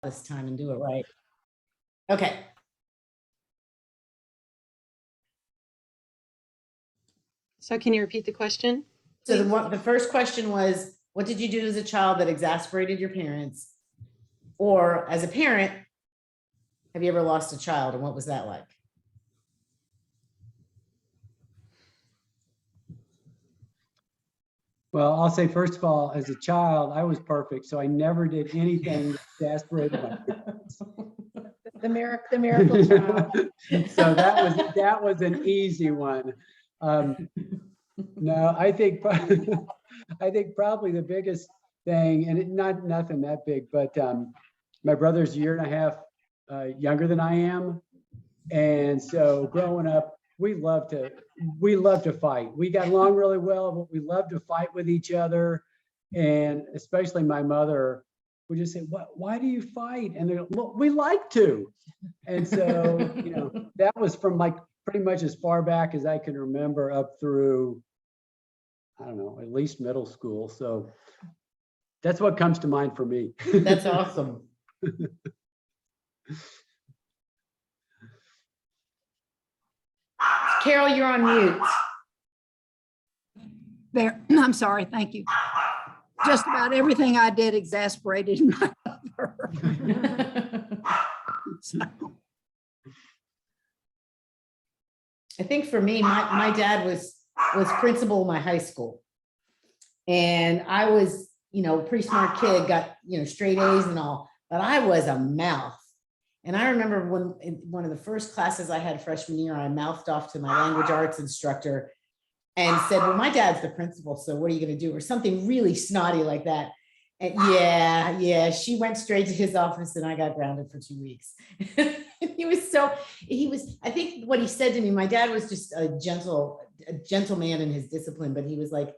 this time and do it right. Okay. So can you repeat the question? So the first question was, what did you do as a child that exasperated your parents? Or as a parent, have you ever lost a child, and what was that like? Well, I'll say, first of all, as a child, I was perfect, so I never did anything that exasperated my parents. The miracle child. So that was an easy one. No, I think probably the biggest thing, and nothing that big, but my brother's a year and a half younger than I am, and so growing up, we love to fight. We got along really well, but we love to fight with each other, and especially my mother would just say, why do you fight? And they go, well, we like to. And so, you know, that was from like pretty much as far back as I can remember up through, I don't know, at least middle school. So that's what comes to mind for me. That's awesome. Carol, you're on mute. There, I'm sorry, thank you. Just about everything I did exasperated my mother. So, I think for me, my dad was principal of my high school. And I was, you know, a pretty smart kid, got, you know, straight A's and all, but I was a mouth. And I remember when in one of the first classes I had freshman year, I mouthed off to my language arts instructor and said, well, my dad's the principal, so what are you going to do? Or something really snotty like that. And yeah, she went straight to his office and I got grounded for 2 weeks. I think what he said to me, my dad was just a gentle man in his discipline, but he was like,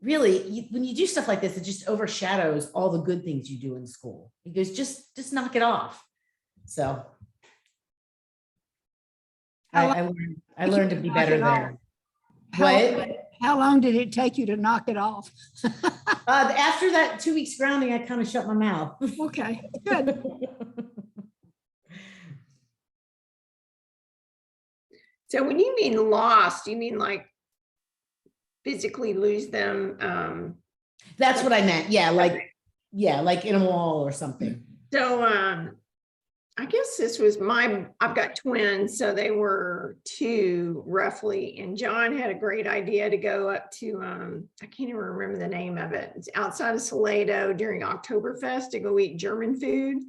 really, when you do stuff like this, it just overshadows all the good things you do in school. He goes, just knock it off. So I learned to be better there. How long did it take you to knock it off? After that 2 weeks grounding, I kind of shut my mouth. Okay, good. So when you mean lost, you mean like physically lose them? That's what I meant. Yeah, like in a wall or something. So I guess this was I've got twins, so they were 2 roughly, and John had a great idea to go up to, I can't even remember the name of it. It's outside of Salado during Oktoberfest to go eat German food.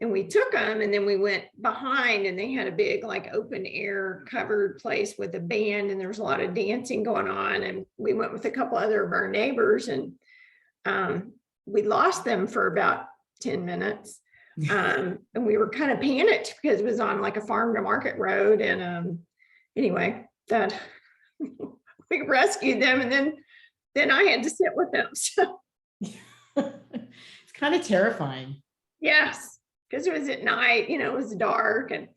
And we took them, and then we went behind, and they had a big like open air covered place with a band, and there was a lot of dancing going on. And we went with a couple other of our neighbors, and we lost them for about 10 minutes. And we were kind of panicked because it was on like a farm to market road. And anyway, that we rescued them, and then I had to sit with them. So It's kind of terrifying. yes, because it was at night, you know, it was dark, and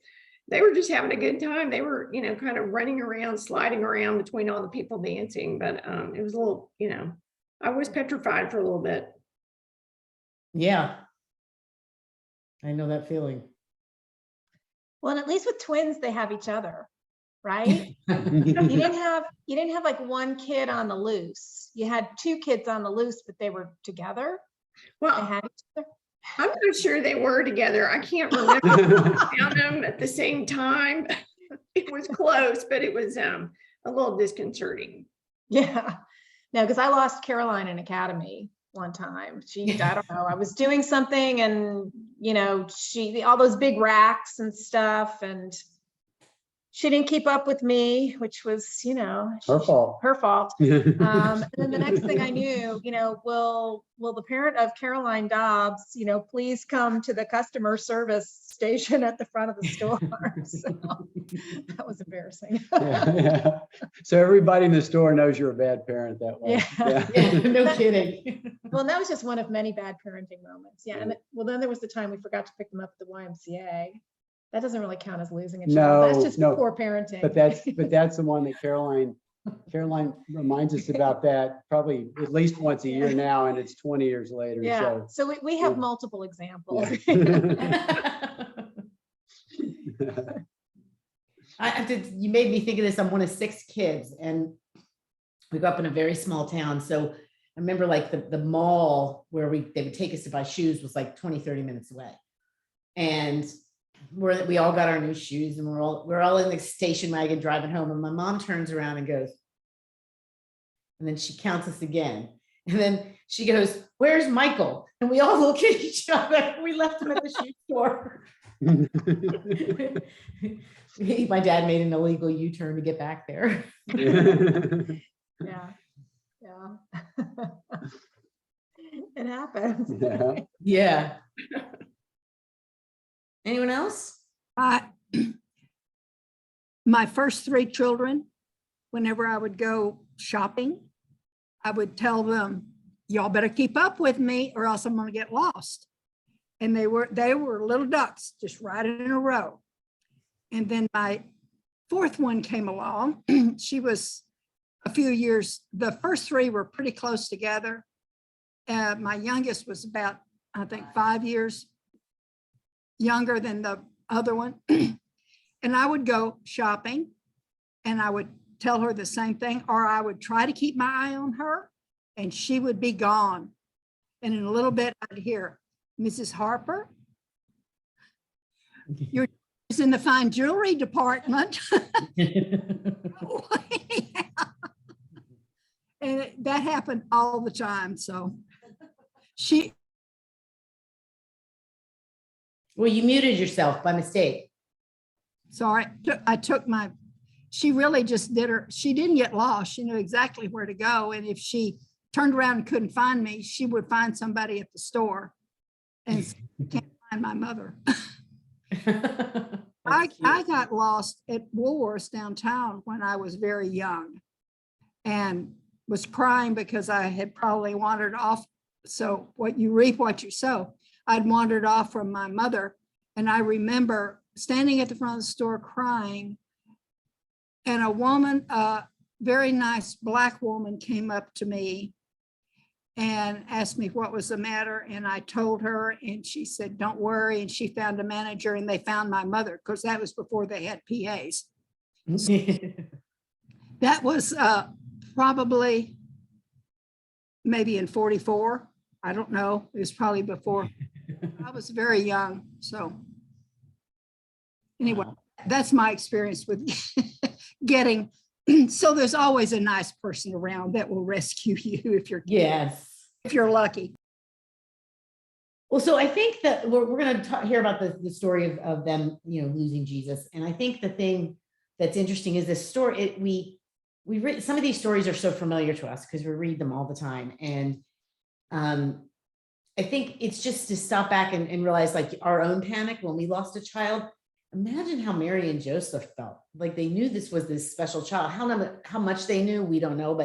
they were just having a good time. They were, you know, kind of running around, sliding around between all the people dancing. But it was a little, you know, I was petrified for a little bit. Yeah. I know that feeling. Well, and at least with twins, they have each other, right? You didn't have like one kid on the loose. You had 2 kids on the loose, but they were together. They Well, had each other. I'm not sure they were together. I can't remember if I found them at the same time. It was close, but it was a little disconcerting. Yeah. No, because I lost Caroline in Academy one time. I don't know, I was doing something, and you know, all those big racks and stuff, and she didn't keep up with me, which was, you know, Her fault. And then the next thing I knew, you know, will the parent of Caroline Dobbs, you know, please come to the customer service station at the front of the store. So that was embarrassing. Yeah. So everybody in the store knows you're a bad parent that way. Yeah, no kidding. Well, and that was just one of many bad parenting moments. Yeah. And well, then there was the time we forgot to pick them up at the YMCA. That doesn't really count as losing a child. That's just No. poor parenting. But that's the one that Caroline Caroline reminds us about that probably at least once a year now, and it's 20 years later. Yeah, so we have yeah. multiple examples. You made me think of this. I'm one of 6 kids, and we grew up in a very small town. So I remember like the mall where they would take us to buy shoes was like 20, 30 minutes away. And we all got our new shoes, and we're all in the station wagon driving home. And my mom turns around and goes, and then she counts us again. And then she goes, "Where's Michael?" And we all look at each other. We left him at the shoe store. My dad made an illegal U-turn to get back there. Yeah, yeah. It happens. Yeah. Yeah. Anyone else? My first 3 children, whenever I would go shopping, I would tell them, y'all better keep up with me or else I'm going to get lost. And they were little ducks, just right in a row. And then my 4th one came along. She was a few years, the first 3 were pretty close together. My youngest was about, I think, 5 years younger than the other one. And I would go shopping and I would tell her the same thing, or I would try to keep my eye on her and she would be gone. And in a little bit, I'd hear, "Mrs. Harper, you're in the fine jewelry department." And that happened all the time. So Well, you muted yourself by mistake. sorry, she really just she didn't get lost. She knew exactly where to go. And if she turned around and couldn't find me, she would find somebody at the store and say, "Can't find my mother." I got lost at Woolworths downtown when I was very young and was crying because I had probably wandered off. So what you reap, what you sow. I'd wandered off from my mother. And I remember standing at the front of the store crying. And a woman, a very nice Black woman, came up to me and asked me what was the matter. And I told her, and she said, "Don't worry." And she found a manager and they found my mother, because that was before they had PAs. That was probably maybe in 44. I don't know. It was probably before. I was very young. So anyway, that's my experience with getting. So there's always a nice person around that will rescue you if you're lucky. Well, so I think that we're going to hear about the story of them, losing Jesus. And I think the thing that's interesting is this story. We read, some of these stories are so familiar to us because we read them all the time. And I think it's just to stop back and realize, like, our own panic when we lost a child. Imagine how Mary and Joseph felt. Like, they knew this was this special child. How much they knew, we don't know,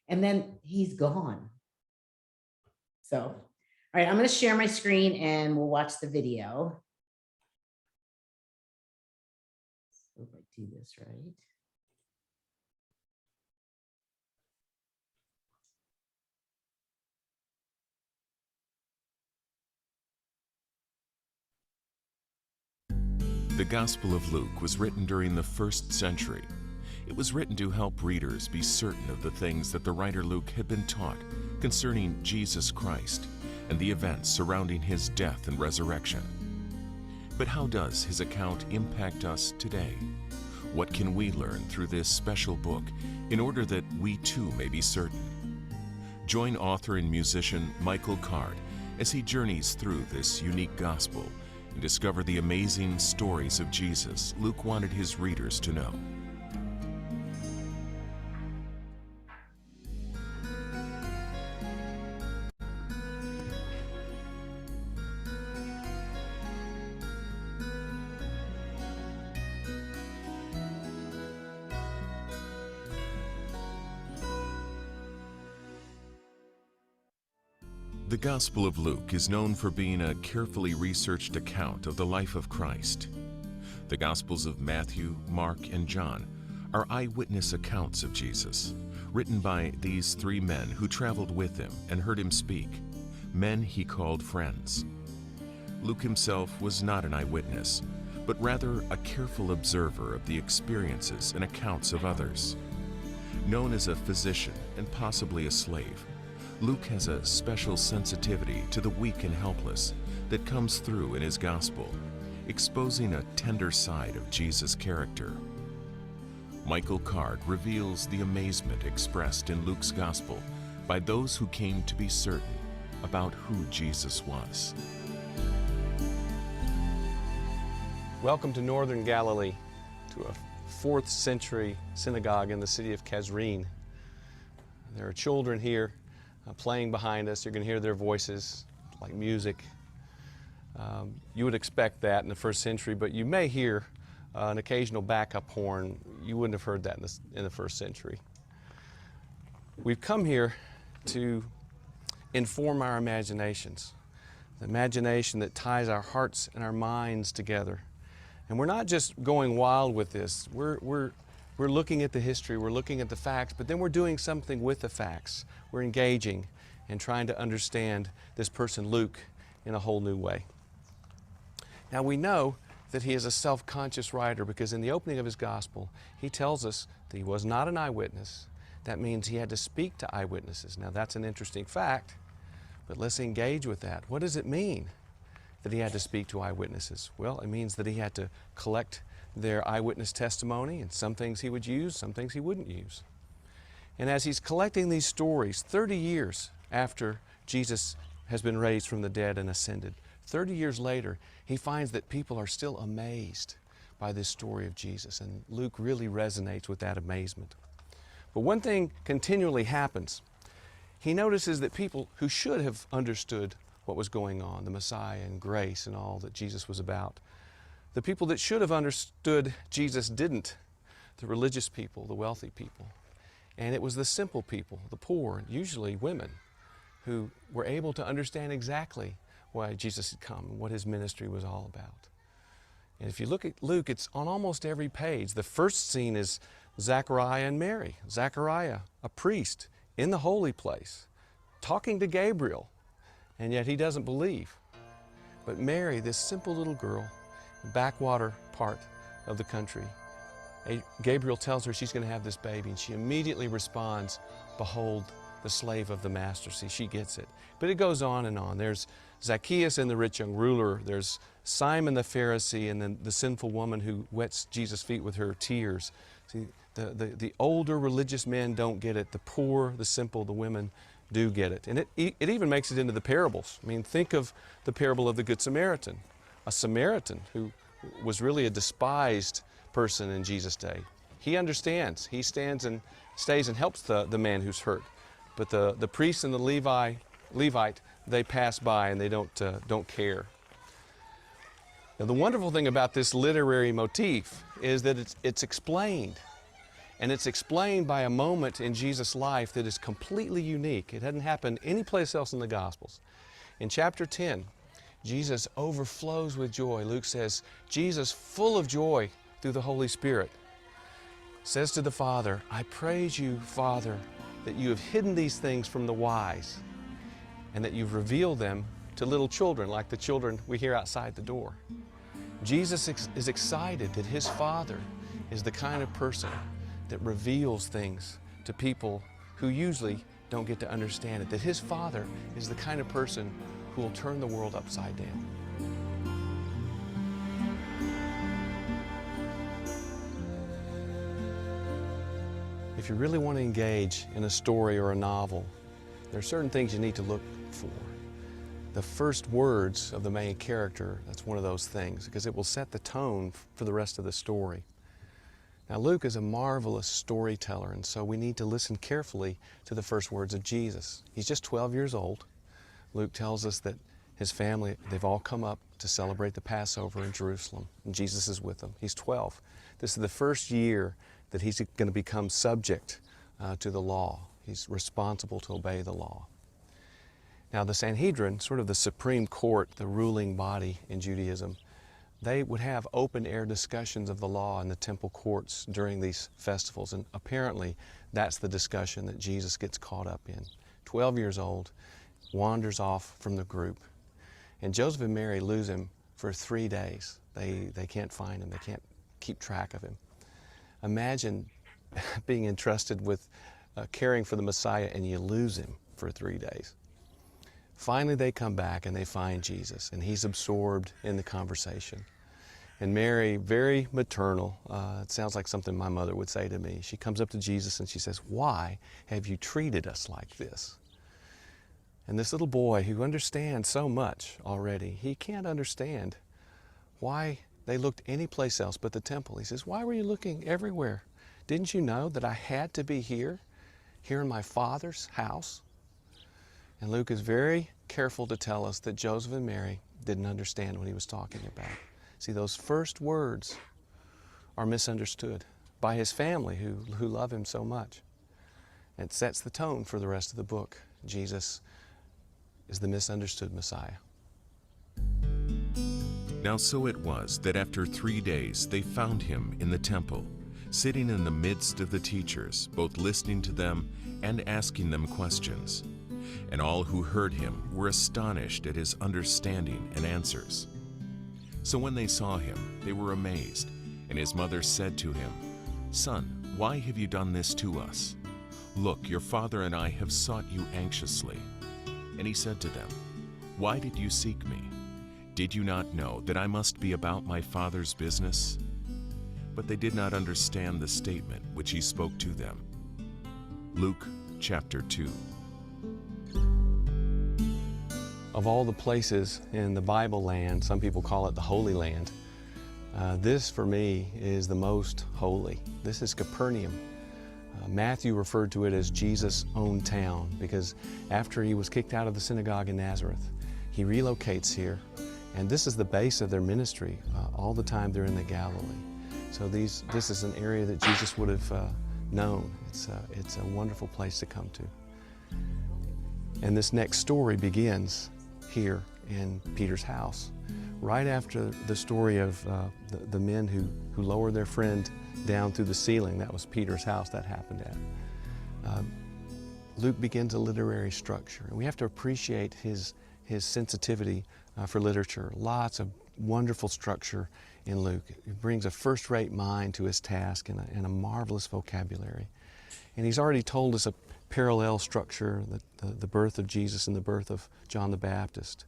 and then he's gone. So, all right, I'm going to share my screen and we'll watch the video. Hope I do this right. The Gospel of Luke was written during the 1st century. It was written to help readers be certain of the things that the writer Luke had been taught concerning Jesus Christ and the events surrounding his death and resurrection. But how does his account impact us today? What can we learn through this special book in order that we too may be certain? Join author and musician Michael Card as he journeys through this unique gospel and discover the amazing stories of Jesus Luke wanted his readers to know. The Gospel of Luke is known for being a carefully researched account of the life of Christ. The Gospels of Matthew, Mark, and John are eyewitness accounts of Jesus, written by these three men who traveled with him and heard him speak, men he called friends. Luke himself was not an eyewitness, but rather a careful observer of the experiences and accounts of others. Known as a physician and possibly a slave, Luke has a special sensitivity to the weak and helpless that comes through in his gospel, exposing a tender side of Jesus' character. Michael Card reveals the amazement expressed in Luke's gospel by those who came to be certain about who Jesus was. Welcome to Northern Galilee, to a 4th century synagogue in the city of Kazreen. There are children here playing behind us. You're going to hear their voices like music. You would expect that in the 1st century, but you may hear an occasional backup horn. You wouldn't have heard that in the 1st century. We've come here to inform our imaginations, the imagination that ties our hearts and our minds together. And we're not just going wild with this. We're looking at the history, we're looking at the facts, but then we're doing something with the facts. We're engaging and trying to understand this person, Luke, in a whole new way. Now we know that he is a self-conscious writer because in the opening of his gospel, he tells us that he was not an eyewitness. That means he had to speak to eyewitnesses. Now that's an interesting fact, but let's engage with that. What does it mean that he had to speak to eyewitnesses? Well, it means that he had to collect their eyewitness testimony, and some things he would use, some things he wouldn't use. And as he's collecting these stories, 30 years after Jesus has been raised from the dead and ascended, 30 years later, he finds that people are still amazed by this story of Jesus, and Luke really resonates with that amazement. But one thing continually happens. He notices that people who should have understood what was going on, the Messiah and grace and all that Jesus was about, the people that should have understood Jesus didn't, the religious people, the wealthy people. And it was the simple people, the poor, usually women, who were able to understand exactly why Jesus had come and what his ministry was all about. And if you look at Luke, it's on almost every page. The first scene is Zechariah and Mary. Zechariah, a priest in the holy place, talking to Gabriel, and yet he doesn't believe. But Mary, this simple little girl, backwater part of the country, Gabriel tells her she's going to have this baby, and she immediately responds, "Behold, the slave of the master." See, she gets it. But it goes on and on. There's Zacchaeus and the rich young ruler. There's Simon the Pharisee, and then the sinful woman who wets Jesus' feet with her tears. See, the older religious men don't get it. The poor, the simple, the women do get it. And it even makes it into the parables. I mean, think of the parable of the Good Samaritan. A Samaritan who was really a despised person in Jesus' day. He understands. He stands and stays and helps the man who's hurt. But the priest and the Levite, they pass by and they don't care. Now, the wonderful thing about this literary motif is that it's explained. And it's explained by a moment in Jesus' life that is completely unique. It hadn't happened anyplace else in the Gospels. In chapter 10, Jesus overflows with joy. Luke says, Jesus, full of joy through the Holy Spirit, says to the Father, "I praise you, Father, that you have hidden these things from the wise and that you've revealed them to little children, like the children we hear outside the door." Jesus is excited that his Father is the kind of person that reveals things to people who usually don't get to understand it, that his Father is the kind of person who will turn the world upside down. If you really want to engage in a story or a novel, there are certain things you need to look for. The first words of the main character, that's one of those things, because it will set the tone for the rest of the story. Now, Luke is a marvelous storyteller, and so we need to listen carefully to the first words of Jesus. He's just 12 years old. Luke tells us that his family, they've all come up to celebrate the Passover in Jerusalem, and Jesus is with them. He's 12. This is the first year that he's going to become subject to the law. He's responsible to obey the law. Now, the Sanhedrin, sort of the supreme court, the ruling body in Judaism, they would have open air discussions of the law in the temple courts during these festivals. And apparently that's the discussion that Jesus gets caught up in. 12 years old, wanders off from the group. And Joseph and Mary lose him for 3 days. They can't find him. They can't keep track of him. Imagine being entrusted with caring for the Messiah and you lose him for 3 days. Finally, they come back and they find Jesus, and he's absorbed in the conversation. And Mary, very maternal, it sounds like something my mother would say to me. She comes up to Jesus and she says, "Why have you treated us like this?" And this little boy who understands so much already, he can't understand why they looked any place else but the temple. He says, "Why were you looking everywhere? Didn't you know that I had to be here in my Father's house?" And Luke is very careful to tell us that Joseph and Mary didn't understand what he was talking about. See, those first words are misunderstood by his family who love him so much. It sets the tone for the rest of the book. Jesus is the misunderstood Messiah. Now so it was that after 3 days they found him in the temple, sitting in the midst of the teachers, both listening to them and asking them questions. And all who heard him were astonished at his understanding and answers. So when they saw him, they were amazed. And his mother said to him, "Son, why have you done this to us? Look, your father and I have sought you anxiously." And he said to them, "Why did you seek me? Did you not know that I must be about my Father's business?" But they did not understand the statement which he spoke to them. Luke chapter 2. Of all the places in the Bible land, some people call it the Holy Land, this for me is the most holy. This is Capernaum. Matthew referred to it as Jesus' own town because after he was kicked out of the synagogue in Nazareth, he relocates here, and this is the base of their ministry all the time they're in the Galilee. So this is an area that Jesus would have known. It's a wonderful place to come to. And this next story begins here in Peter's house, right after the story of the men who lowered their friend down through the ceiling. That was Peter's house that happened at. Luke begins a literary structure, and we have to appreciate his sensitivity for literature. Lots of wonderful structure in Luke. He brings a first-rate mind to his task and a marvelous vocabulary. And he's already told us a parallel structure, the birth of Jesus and the birth of John the Baptist.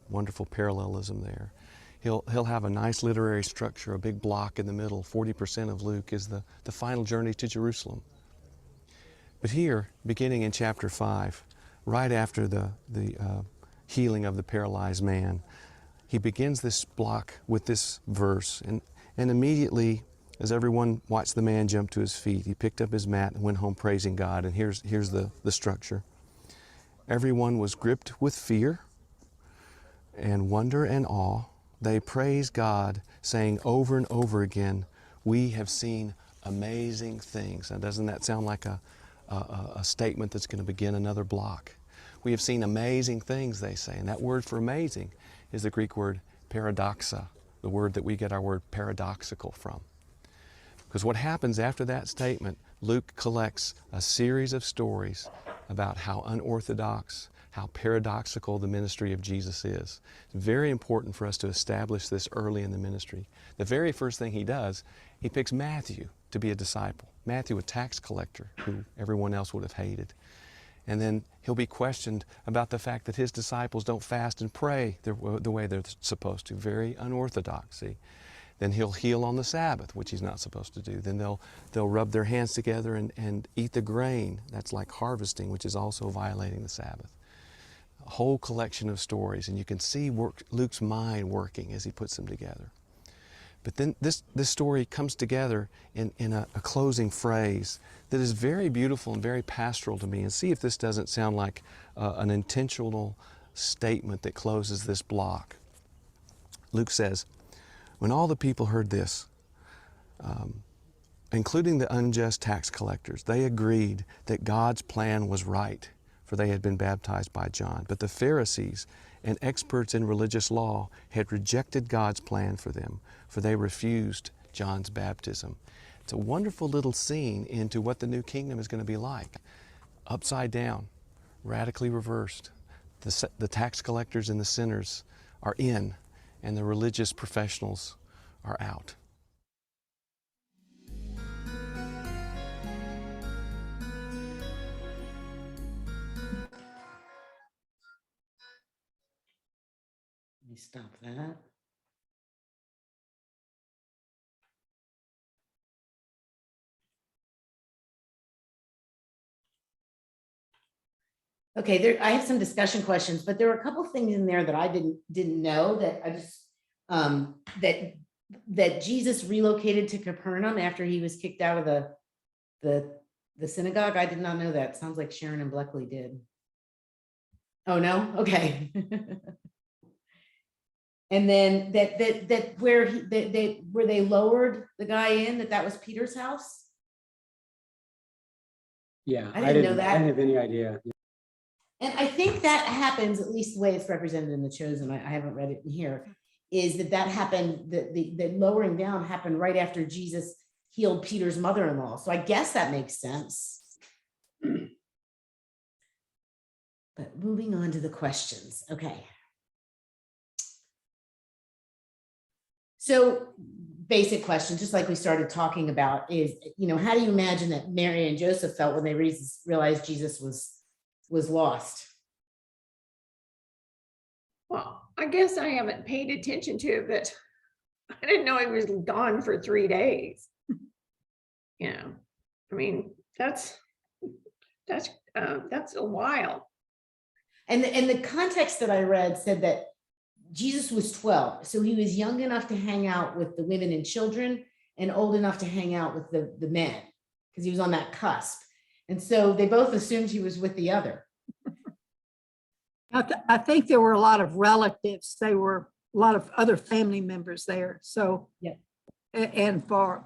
Wonderful parallelism there. He'll have a nice literary structure, a big block in the middle. 40% of Luke is the final journey to Jerusalem. But here, beginning in chapter 5, right after the healing of the paralyzed man, he begins this block with this verse. And immediately, as everyone watched the man jump to his feet, he picked up his mat and went home praising God. And here's the structure. Everyone was gripped with fear and wonder and awe. They praised God, saying over and over again, "We have seen amazing things." Now, doesn't that sound like a statement that's going to begin another block? We have seen amazing things, they say. And that word for amazing is the Greek word paradoxa, the word that we get our word paradoxical from. Because what happens after that statement, Luke collects a series of stories about how unorthodox, how paradoxical the ministry of Jesus is. It's very important for us to establish this early in the ministry. The very first thing he does, he picks Matthew to be a disciple. Matthew, a tax collector who everyone else would have hated. And then he'll be questioned about the fact that his disciples don't fast and pray the way they're supposed to. Very unorthodox, see. Then he'll heal on the Sabbath, which he's not supposed to do. Then they'll rub their hands together and eat the grain. That's like harvesting, which is also violating the Sabbath. A whole collection of stories, and you can see Luke's mind working as he puts them together. But then this story comes together in a closing phrase that is very beautiful and very pastoral to me. And see if this doesn't sound like an intentional statement that closes this block. Luke says, "When all the people heard this, including the unjust tax collectors, they agreed that God's plan was right, for they had been baptized by John. But the Pharisees and experts in religious law had rejected God's plan for them, for they refused John's baptism. It's a wonderful little scene into what the new kingdom is going to be like. Upside down, radically reversed. The tax collectors and the sinners are in, and the religious professionals are out. Let me stop that. Okay, there, I have some discussion questions, but there were a couple of things in there that I didn't know that I just, that Jesus relocated to Capernaum after he was kicked out of the synagogue. I did not know that. Sounds like Sharon and Bleckley did. Oh, no? Okay. And then that where they lowered the guy in, that was Peter's house. Yeah, I didn't know that. I didn't have any idea. And I think that happens, at least the way it's represented in The Chosen, I haven't read it in here, is that happened, the lowering down happened right after Jesus healed Peter's mother-in-law. So I guess that makes sense. But moving on to the questions. Okay. So basic question, just like we started talking about, is, how do you imagine that Mary and Joseph felt when they realized Jesus was lost? Well, I guess I haven't paid attention to it, but I didn't know he was gone for 3 days. I mean, that's a while. And the context that I read said that Jesus was 12, so he was young enough to hang out with the women and children and old enough to hang out with the men, because he was on that cusp. And so they both assumed he was with the other. I think there were a lot of relatives. There were a lot of other family members there. So, yeah. And for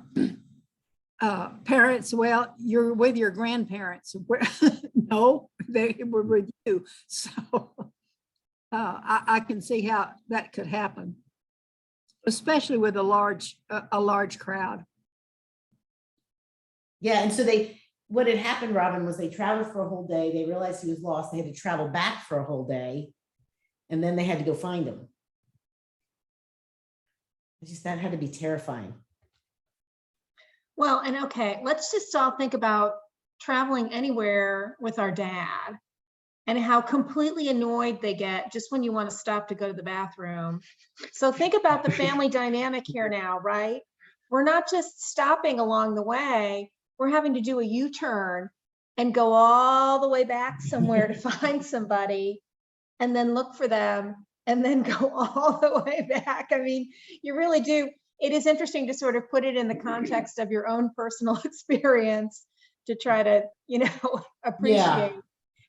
parents, well, you're with your grandparents. No, they were with you. So I can see how that could happen, especially with a large crowd. Yeah, and so what had happened, Robin, was they traveled for a whole day. They realized he was lost. They had to travel back for a whole day, and then they had to go find him. That had to be terrifying. Well, and okay, let's just all think about traveling anywhere with our dad and how completely annoyed they get just when you want to stop to go to the bathroom. So think about the family dynamic here now, right? We're not just stopping along the way. We're having to do a U-turn and go all the way back somewhere to find somebody and then look for them and then go all the way back. I mean, you really do. It is interesting to sort of put it in the context of your own personal experience to try to, appreciate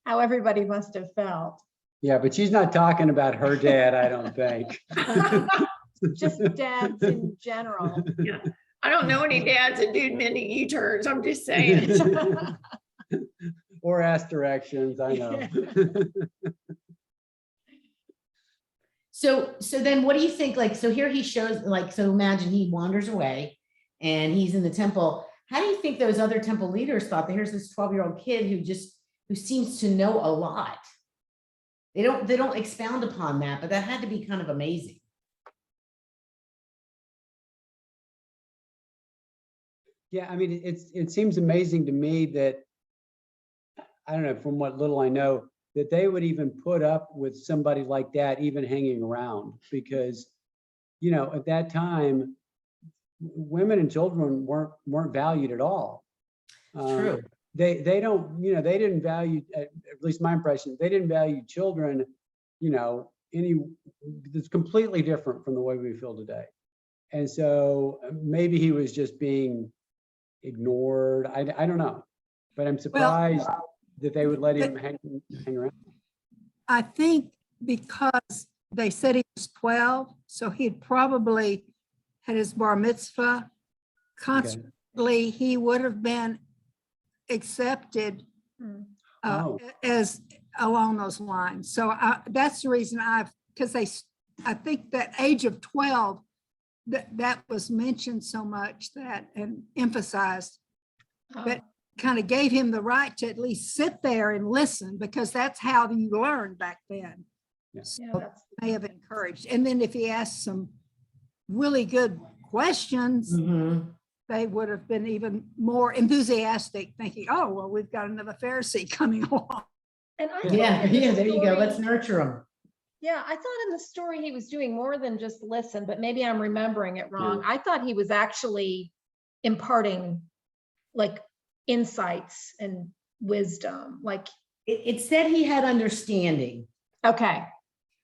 how everybody must have felt. Yeah, but she's not talking about her dad, I don't think. Just dads in general. Yeah. I don't know any dads that do many U-turns. I'm just saying. Or ask directions, I know. So then what do you think? So here he shows, so imagine he wanders away and he's in the temple. How do you think those other temple leaders thought that here's this 12-year-old kid who seems to know a lot? They don't expound upon that, but that had to be kind of amazing. Yeah, I mean, it seems amazing to me that, I don't know, from what little I know, that they would even put up with somebody like that even hanging around, because, at that time, women and children weren't valued at all. True. They don't, they didn't value, at least my impression, they didn't value children, it's completely different from the way we feel today. And so maybe he was just being ignored. I don't know, but I'm surprised that they would let him hang around. I think because they said he was 12, so he'd probably had his bar mitzvah. Consequently, he would have been accepted as along those lines. So that's the reason because I think that age of 12, that was mentioned so much and emphasized that kind of gave him the right to at least sit there and listen, because that's how you learned back then. Yeah. So Yeah, that's- may have encouraged. And then if he asked some really good questions, Mhm. they would have been even more enthusiastic, thinking, oh, well, we've got another Pharisee coming along. And I thought Yeah, in the yeah, there you go. Let's story- nurture them. Yeah, I thought in the story he was doing more than just listen, but maybe I'm remembering it wrong. I thought he was actually imparting like insights and wisdom. Like, It said he had understanding, okay,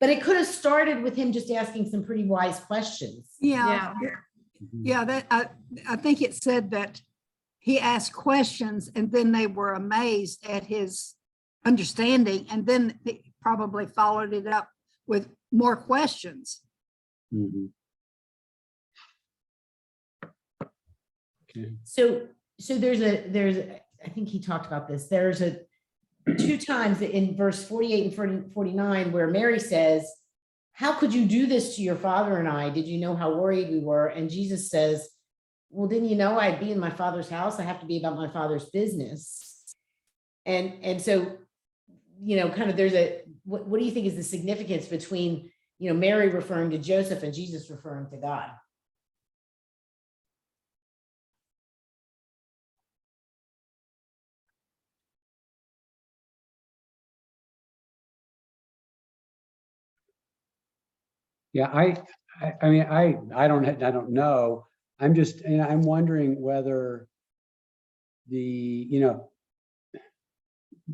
but it could have started with him just asking some pretty wise questions. Yeah. Yeah, that I think it said that he asked questions and then they were amazed at his understanding, and then he probably followed it up with more questions. Mhm. Okay. So I think he talked about this. There's two times in verse 48 and 49 where Mary says, how could you do this to your father and I? Did you know how worried we were? And Jesus says, well, didn't you know I'd be in my father's house? I have to be about my father's business. And so, kind of what do you think is the significance between, Mary referring to Joseph and Jesus referring to God? Yeah, I mean, I don't know. I'm wondering whether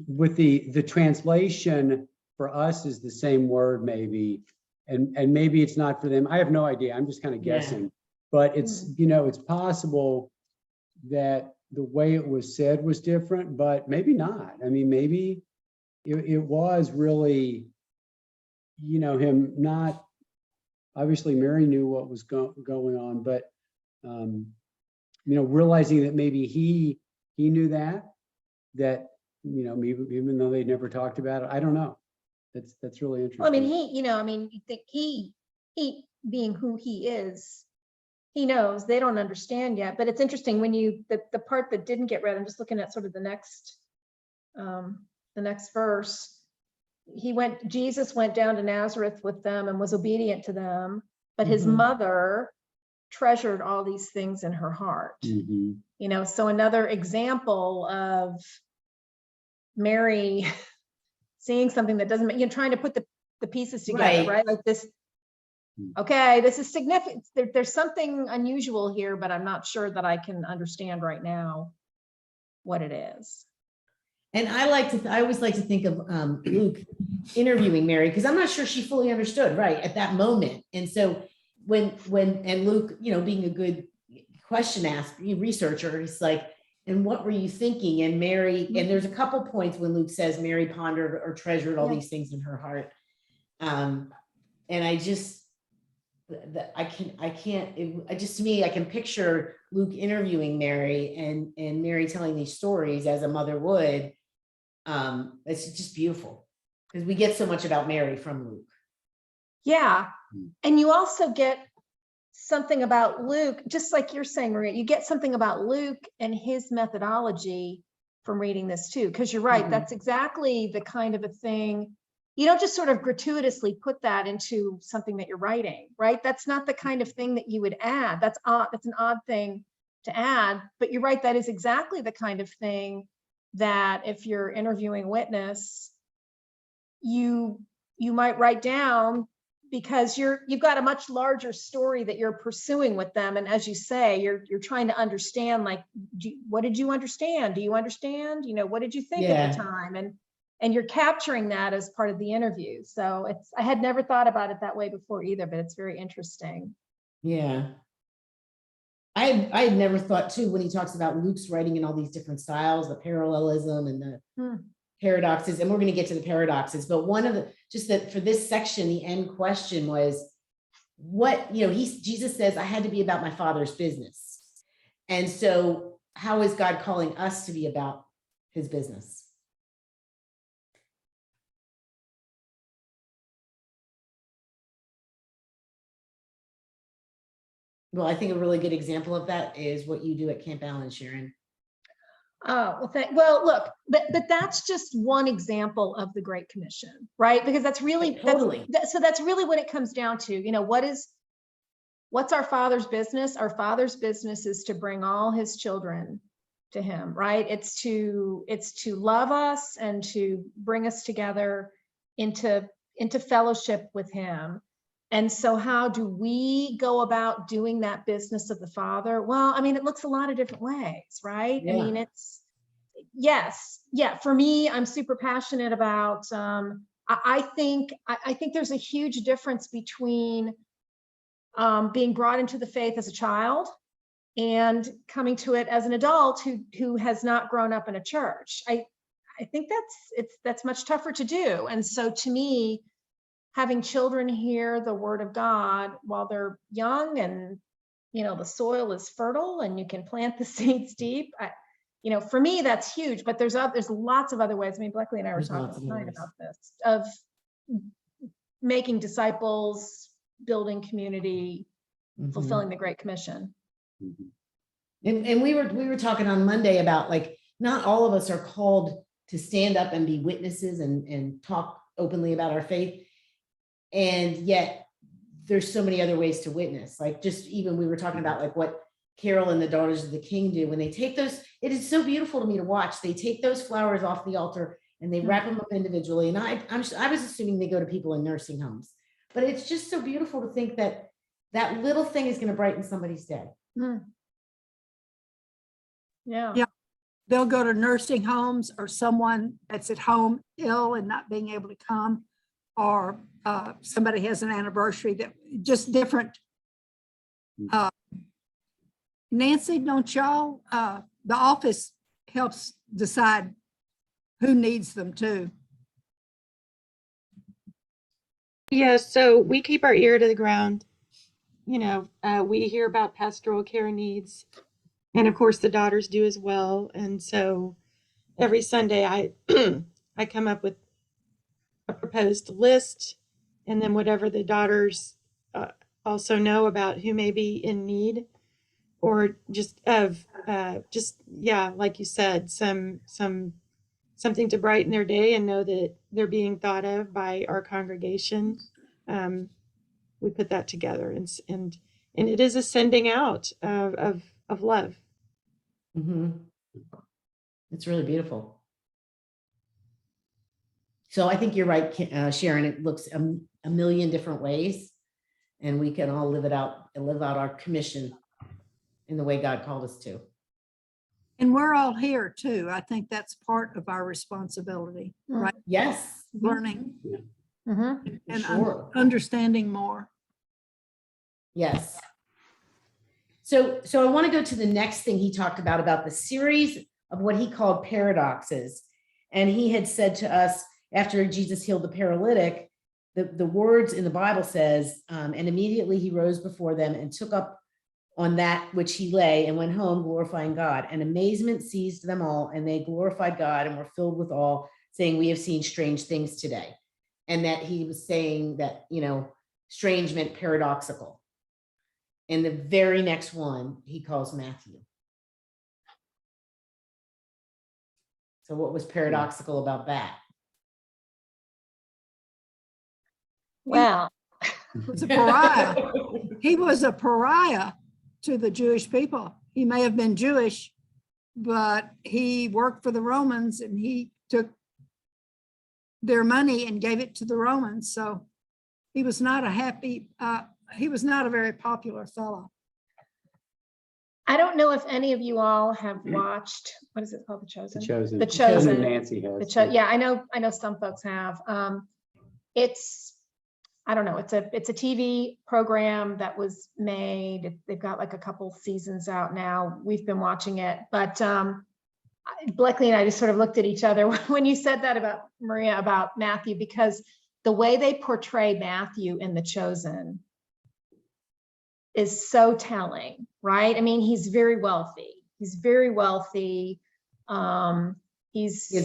with the translation for us is the same word maybe, and maybe it's not for them. I have no idea. I'm just kind of Yeah. guessing, but it's possible that the way it was said was different, but maybe not. I mean, maybe it was really, him not. Obviously, Mary knew what was going on, but realizing that maybe he knew that maybe even though they never talked about it. I don't know. That's really interesting. well, I mean, you think he being who he is, he knows they don't understand yet. But it's interesting when the part that didn't get read. I'm just looking at sort of the next verse. Jesus went down to Nazareth with them and was obedient to them, but his Mhm. mother treasured all these things in her heart. Mhm. So another example of Mary seeing something that doesn't, trying to put the pieces together, right? Like this, okay, this is significant. There's something unusual here, but I'm not sure that I can understand right now what it is. And I always like to think of Luke interviewing Mary, because I'm not sure she fully understood right at that moment. And so when Luke, being a good question researcher, he's like, and what were you thinking? And Mary, and there's a couple points when Luke says Mary pondered or treasured all these things in her heart. And I just, I can picture Luke interviewing Mary and Mary telling these stories as a mother would. It's just beautiful because we get so much about Mary from Luke. Yeah. And you also get something about Luke, just like you're saying, Maria, you get something about Luke and his methodology from reading this too. Because you're right, that's exactly the kind of a thing. You don't just sort of gratuitously put that into something that you're writing, right? That's not the kind of thing that you would add. That's odd. That's an odd thing to add, but you're right. That is exactly the kind of thing that if you're interviewing a witness, you might write down, because you've got a much larger story that you're pursuing with them. And as you say, you're trying to understand, like, what did you understand? Do you understand? What did you think at the time? And you're capturing that as part of the interview. So I had never thought about it that way before either, but it's very interesting. Yeah. I had never thought too, when he talks about Luke's writing in all these different styles, the parallelism and the paradoxes, and we're going to get to the paradoxes, but one of just that for this section, the end question was what, Jesus says, I had to be about my Father's business. And so how is God calling us to be about his business? Well, I think a really good example of that is what you do at Camp Allen, Sharon. Oh, well, look, but that's just one example of the Great Commission, right? Because that's really, Totally. so that's really what it comes down to. You know, what's our Father's business? Our Father's business is to bring all his children to him, right? It's to love us and to bring us together into fellowship with him. And so how do we go about doing that business of the Father? Well, I mean, it looks a lot of different ways, right? Yeah. I mean, for me, I'm super passionate about, I think there's a huge difference between being brought into the faith as a child and coming to it as an adult who has not grown up in a church. I think that's much tougher to do. And so to me, having children hear the word of God while they're young and, you know, the soil is fertile and you can plant the seeds deep, you know, for me, that's huge, but there's lots of other ways. I mean, Bleckley and I were There's talking lots of tonight ways. about this, of making disciples, building community, Mhm. fulfilling the Great Commission. And we were talking on Monday about, like, not all of us are called to stand up and be witnesses and talk openly about our faith. And yet there's so many other ways to witness. Like, just even we were talking about, like, what Carol and the Daughters of the King do when they take those, it is so beautiful to me to watch. They take those flowers off the altar and they wrap them up individually. And I was assuming they go to people in nursing homes, but it's just so beautiful to think that that little thing is going to brighten somebody's day. Yeah. Yeah. They'll go to nursing homes, or someone that's at home ill and not being able to come, or somebody has an anniversary, that just different. Nancy, don't y'all, the office helps decide who needs them too. Yeah, so we keep our ear to the ground. You know, we hear about pastoral care needs, and of course the daughters do as well. And so every Sunday I I come up with a proposed list, and then whatever the daughters also know about who may be in need, or just like you said, something to brighten their day and know that they're being thought of by our congregation. We put that together, and it is a sending out of love. It's really beautiful. So I think you're right, Sharon. It looks a million different ways, and we can all live out our commission in the way God called us to. And we're all here too. I think that's part of our responsibility, right? Yes, Learning Mm-hmm. and sure. understanding more. Yes. So I want to go to the next thing he talked about the series of what he called paradoxes. And he had said to us, after Jesus healed the paralytic, the words in the Bible says, and immediately he rose before them and took up on that which he lay and went home glorifying God. And amazement seized them all, and they glorified God and were filled with awe, saying, we have seen strange things today. And that he was saying that, you know, strange meant paradoxical. And the very next one he calls Matthew. So what was paradoxical about that? Well, He was a pariah. He was a pariah to the Jewish people. He may have been Jewish, but he worked for the Romans and he took their money and gave it to the Romans. So he was not he was not a very popular fellow. I don't know if any of you all have watched, what is it called? The Chosen? The Chosen. The Chosen. Nancy has. Yeah, I know some folks have. I don't know, it's a TV program that was made. They've got like a couple seasons out now. We've been watching it, but Bleckley and I just sort of looked at each other when you said that about Maria, about Matthew, because the way they portray Matthew in The Chosen is so telling, right? I mean, he's very wealthy. He has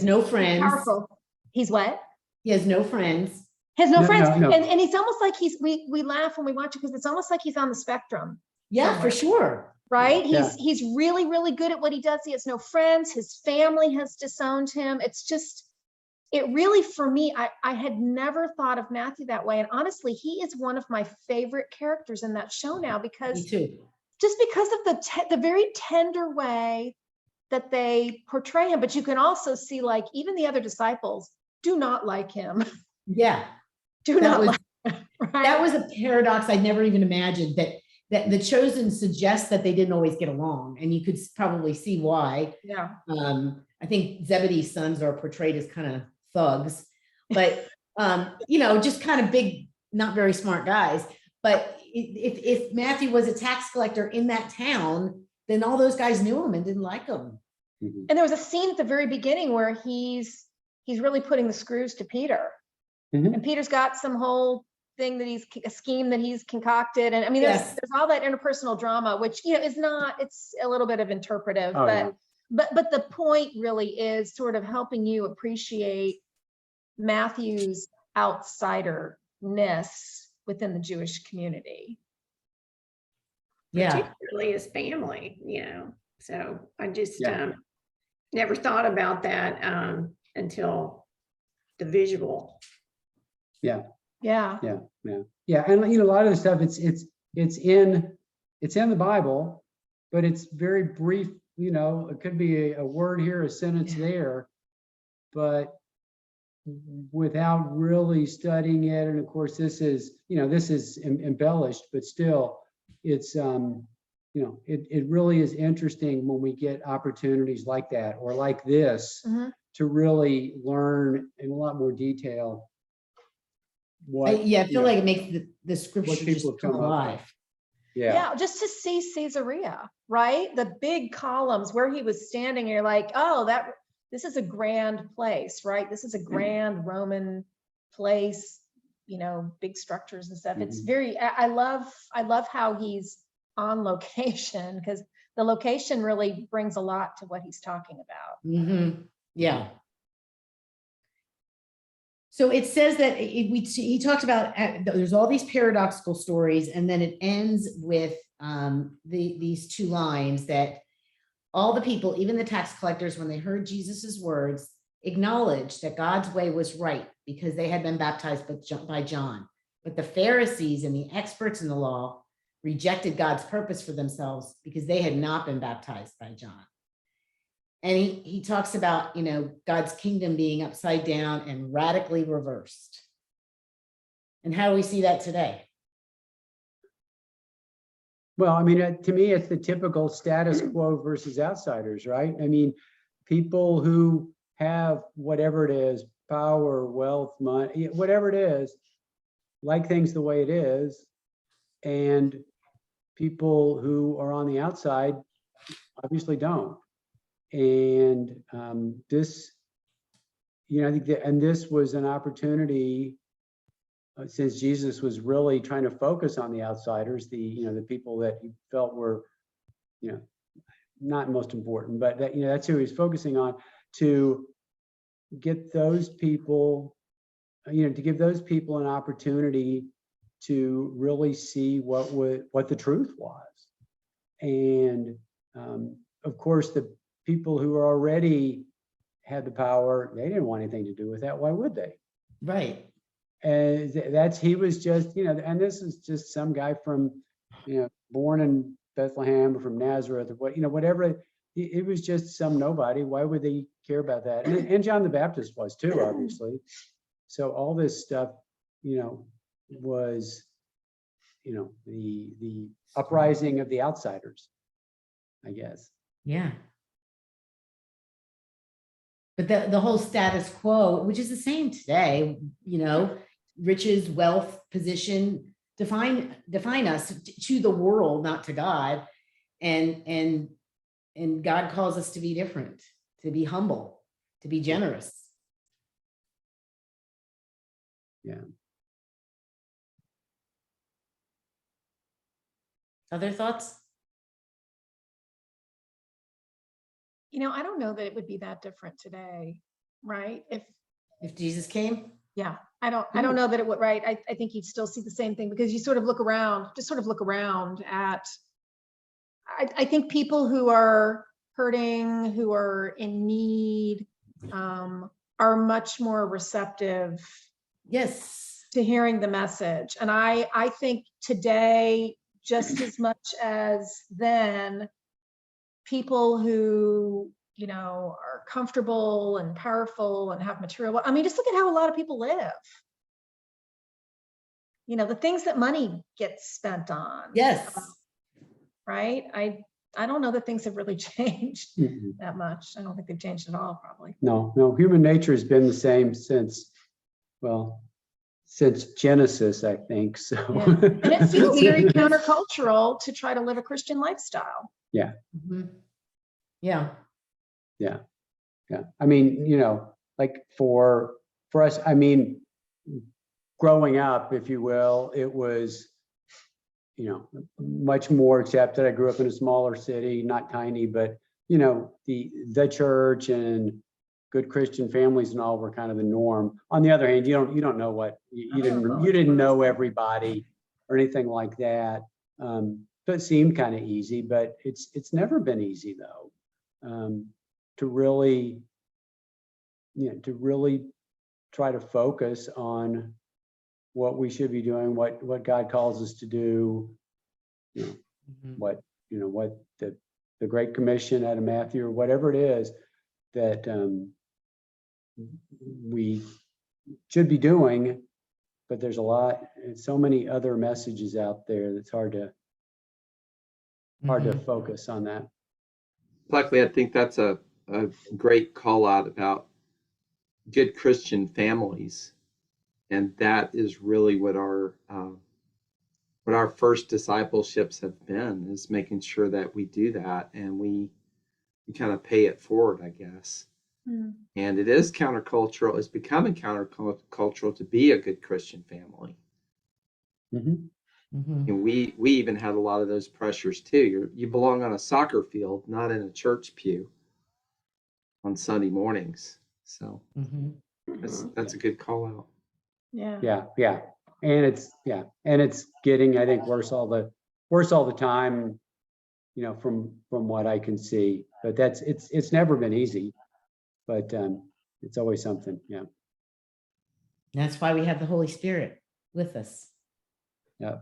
no friends. Powerful. He's what? He has no friends. Has no friends. No. And it's almost like we laugh when we watch it, because it's almost like he's on the spectrum. Yeah, for sure. right? Yeah. He's really, really good at what he does. He has no friends. His family has disowned him. It's just, it really, for me, I had never thought of Matthew that way. And honestly, he is one of my favorite characters in that show now, Me because too. just because of the very tender way that they portray him. But you can also see, like, even the other disciples do not like him. Yeah. Do That not was- like him, right? That was a paradox I'd never even imagined, that the chosen suggests that they didn't always get along, and you could probably see why. Yeah. I think Zebedee's sons are portrayed as kind of thugs, but just kind of big, not very smart guys. But if Matthew was a tax collector in that town, then all those guys knew him and didn't like him. Mhm. And there was a scene at the very beginning where he's really putting the screws to Peter. Mhm. And Peter's got some whole thing that a scheme that he's concocted. And I mean, Yes. there's all that interpersonal drama, which, is not, it's a little bit of interpretive, Oh, yeah. but the point really is sort of helping you appreciate Matthew's outsiderness within the Jewish community. Yeah. Particularly his family, so I just Yeah. never thought about that until the visual. Yeah. Yeah, and a lot of the stuff it's in the Bible, but it's very brief. It could be a word here, a sentence there, but without really studying it. And of course, this is embellished, but still, it's it really is interesting when we get opportunities like that or like this Mhm. to really learn in a lot more detail. I feel like it makes the scripture people just have come come up with. alive. Yeah, just to see Caesarea, right? The big columns where he was standing, and you're like, oh, this is a grand place, right? This is a grand Roman place, big structures and stuff. It's very, I love how he's on location, because the location really brings a lot to what he's talking about. Mm-hmm. Yeah. So it says that he talks about there's all these paradoxical stories, and then it ends with these two lines that all the people, even the tax collectors, when they heard Jesus's words, acknowledged that God's way was right because they had been baptized by John. But the Pharisees and the experts in the law rejected God's purpose for themselves because they had not been baptized by John. And he talks about, God's kingdom being upside down and radically reversed. And how do we see that today? Well, I mean, to me, it's the typical status quo versus outsiders, right? I mean, people who have whatever it is, power, wealth, money, whatever it is, like things the way it is. And people who are on the outside obviously don't. And this, I think and this was an opportunity since Jesus was really trying to focus on the outsiders, the people that he felt were, not most important, but that's who he's focusing on, to get those people, to give those people an opportunity to really see what the truth was. And of course, the people who already had the power, they didn't want anything to do with that. Why would they? Right. And he was just, and this is just some guy from, born in Bethlehem or from Nazareth or whatever. It was just some nobody. Why would they care about that? And John the Baptist was too, obviously. So all this stuff, was, the uprising of the outsiders, I guess. Yeah. But the whole status quo, which is the same today, riches, wealth, position, define us to the world, not to God. And God calls us to be different, to be humble, to be generous. Yeah. Other thoughts? I don't know that it would be that different today, right? If Jesus came? Yeah, I don't know that it would, right? I think you'd still see the same thing, because you just sort of look around at I think people who are hurting, who are in need, are much more receptive Yes. to hearing the message. And I think today, just as much as then, people who, are comfortable and powerful and have material, I mean, just look at how a lot of people live. The things that money gets spent on. Yes. Right? I don't know that things have really changed Mhm. that much. I don't think they've changed at all, probably. No, human nature has been the same since Genesis, I think, so. Yeah. And it feels very countercultural to try to live a Christian lifestyle. Yeah. Mhm. Yeah. Yeah. I mean, like for us, I mean, growing up, if you will, it was, much more accepted. I grew up in a smaller city, not tiny, but, the church and good Christian families and all were kind of the norm. On the other hand, you don't know what, you didn't know everybody or anything like that. So it seemed kind of easy, but it's never been easy though. To really try to focus on what we should be doing, what God calls us to do, Mhm. what the Great Commission out of Matthew or whatever it is that we should be doing, but there's so many other messages out there that's hard to Mhm. focus on that. Luckily, I think that's a great call out about good Christian families, and that is really what our first discipleships have been, is making sure that we do that and we kind of pay it forward, I guess. And it is countercultural. It's becoming countercultural to be a good Christian family. Mhm. Mhm. And we even had a lot of those pressures too. You belong on a soccer field, not in a church pew on Sunday mornings. So Mhm. that's a good call out. Yeah. Yeah. And it's getting, I think, worse all the time, from what I can see. But it's never been easy, but it's always something. Yeah. That's why we have the Holy Spirit with us. Yeah.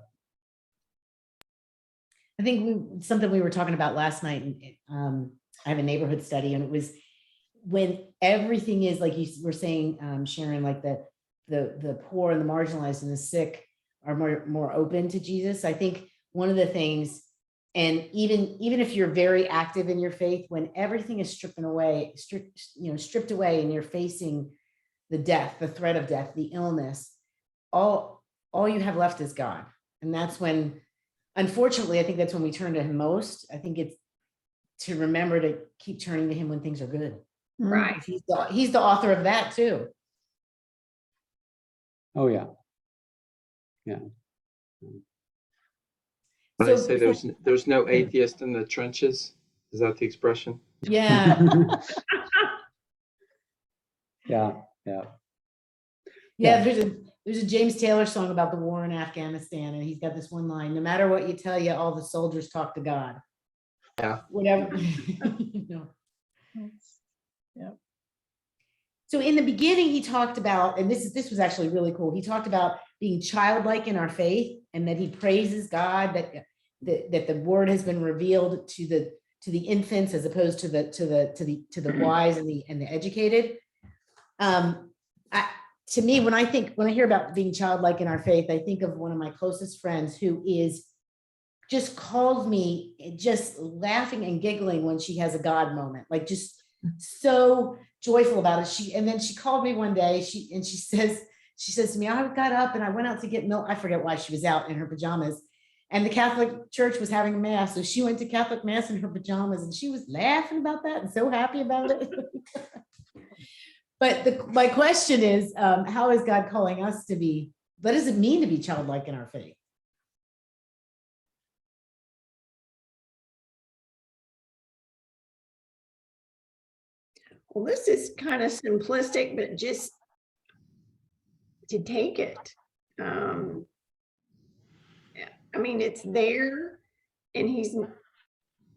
I think something we were talking about last night, I have a neighborhood study, and it was when everything is like you were saying, Sharon, like the poor and the marginalized and the sick are more open to Jesus. I think one of the things, and even if you're very active in your faith, when everything is stripped away, and you're facing the death, the threat of death, the illness, all you have left is God. And that's when, unfortunately, I think that's when we turn to him most. I think it's to remember to keep turning to him when things are good. Right. He's the author of that too. Oh yeah. Yeah. When I say there's no atheist in the trenches, is that the expression? Yeah. Yeah. Yeah, there's a James Taylor song about the war in Afghanistan, and he's got this one line: "No matter what you tell you, all the soldiers talk to God." Yeah. Whatever. Yeah. So in the beginning, he talked about, and this was actually really cool. He talked about being childlike in our faith, and that he praises God that the word has been revealed to the infants as opposed to the wise and the educated. To me, when I hear about being childlike in our faith, I think of one of my closest friends who just calls me just laughing and giggling when she has a God moment, like just so joyful about it. And then she called me one day, she says to me, I got up and I went out to get milk. I forget why she was out in her pajamas, and the Catholic Church was having a mass. So she went to Catholic mass in her pajamas, and she was laughing about that and so happy about it. But my question is, how is God calling us to be? What does it mean to be childlike in our faith? Well, this is kind of simplistic, but just to take it. I mean, it's there, and he's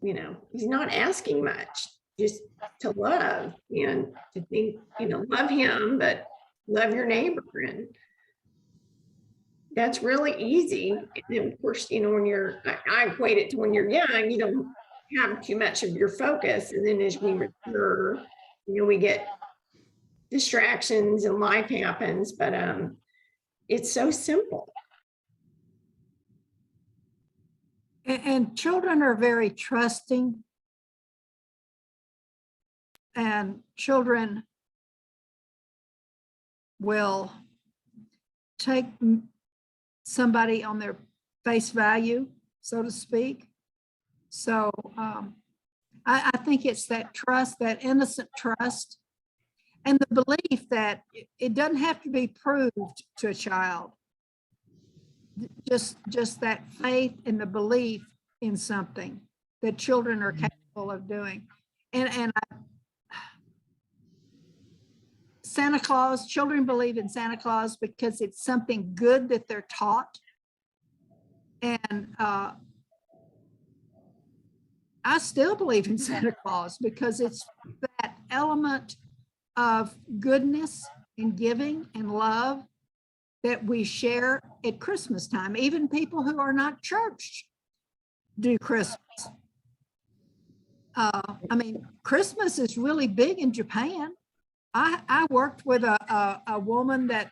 he's not asking much, just to love and to think, love him, but love your neighbor. And that's really easy. And of course, I equate it to when you're young, you don't have too much of your focus. And then as we mature, we get distractions and life happens, but it's so simple. And children are very trusting. And children will take somebody on their face value, so to speak. So I think it's that trust, that innocent trust, and the belief that it doesn't have to be proved to a child. Just that faith and the belief in something that children are capable of doing. And Santa Claus, children believe in Santa Claus because it's something good that they're taught. And I still believe in Santa Claus because it's that element of goodness and giving and love that we share at Christmas time. Even people who are not church do Christmas. I mean, Christmas is really big in Japan. I worked with a woman that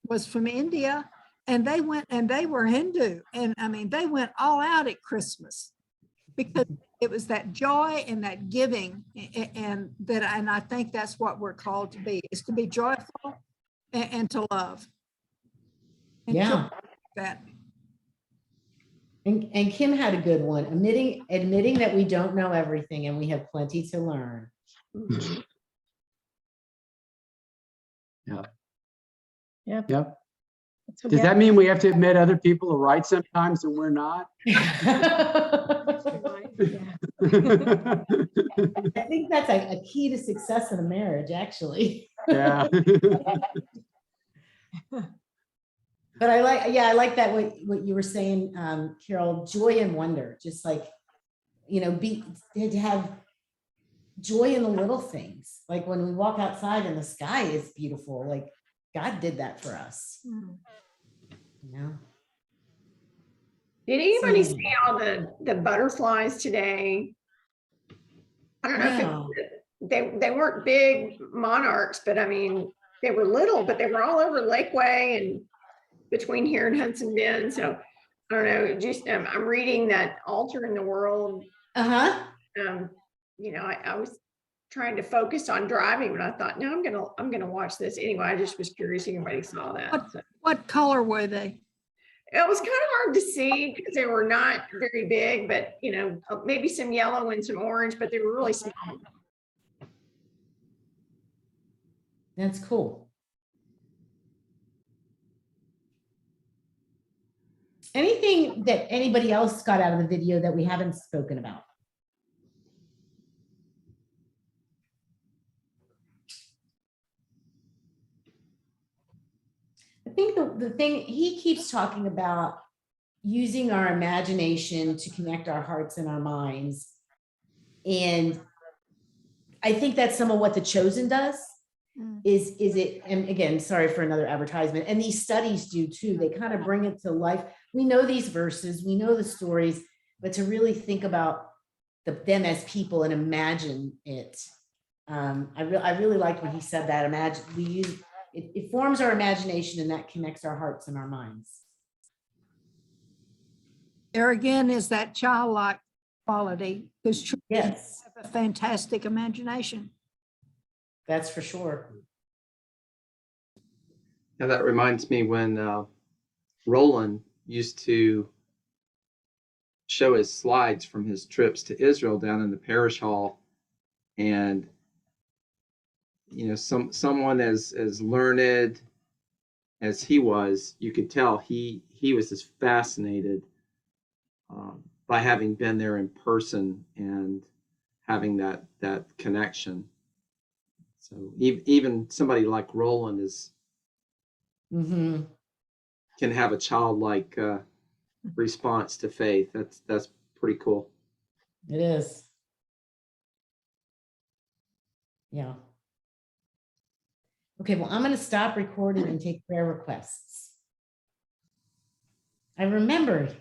was from India, and they were Hindu. And I mean, they went all out at Christmas because it was that joy and that giving, and I think that's what we're called to be, is to be joyful and to love. And Yeah. that. And Kim had a good one, admitting that we don't know everything and we have plenty to learn. Yeah. Yep. Yep. That's what Does we that mean we have to admit other people are right sometimes and we're not? have to do. Yeah. I think that's a key to success in a marriage, actually. Yeah. But I like that what you were saying, Carol, joy and wonder, just like, to have joy in the little things. Like when we walk outside and the sky is beautiful, like God did that for us. Did anybody see all the butterflies today? I don't know if they weren't big monarchs, but I mean, they were little, but they were all over Lakeway and between here and Hudson Bend. So I don't know, just I'm reading that Altar in the World. I was trying to focus on driving, but I thought, no, I'm gonna watch this anyway. I just was curious if anybody saw that. What color were they? It was kind of hard to see because they were not very big, but maybe some yellow and some orange, but they were really small. That's cool. Anything that anybody else got out of the video that we haven't spoken about? I think the thing he keeps talking about, using our imagination to connect our hearts and our minds. And I think that's some of what The Chosen does. Is it, and again, sorry for another advertisement, and these studies do too. They kind of bring it to life. We know these verses, we know the stories, but to really think about them as people and imagine it. I really liked when he said that. Imagine, it forms our imagination, and that connects our hearts and our minds. There again is that childlike quality, because children Yes, have a fantastic imagination. that's for sure. Now that reminds me when Roland used to show his slides from his trips to Israel down in the parish hall, and someone as learned as he was, you could tell he was as fascinated by having been there in person and having that connection. So even somebody like Roland can have a childlike response to faith. That's pretty cool. It is. Yeah. Okay, well, I'm going to stop recording and take prayer requests. I remembered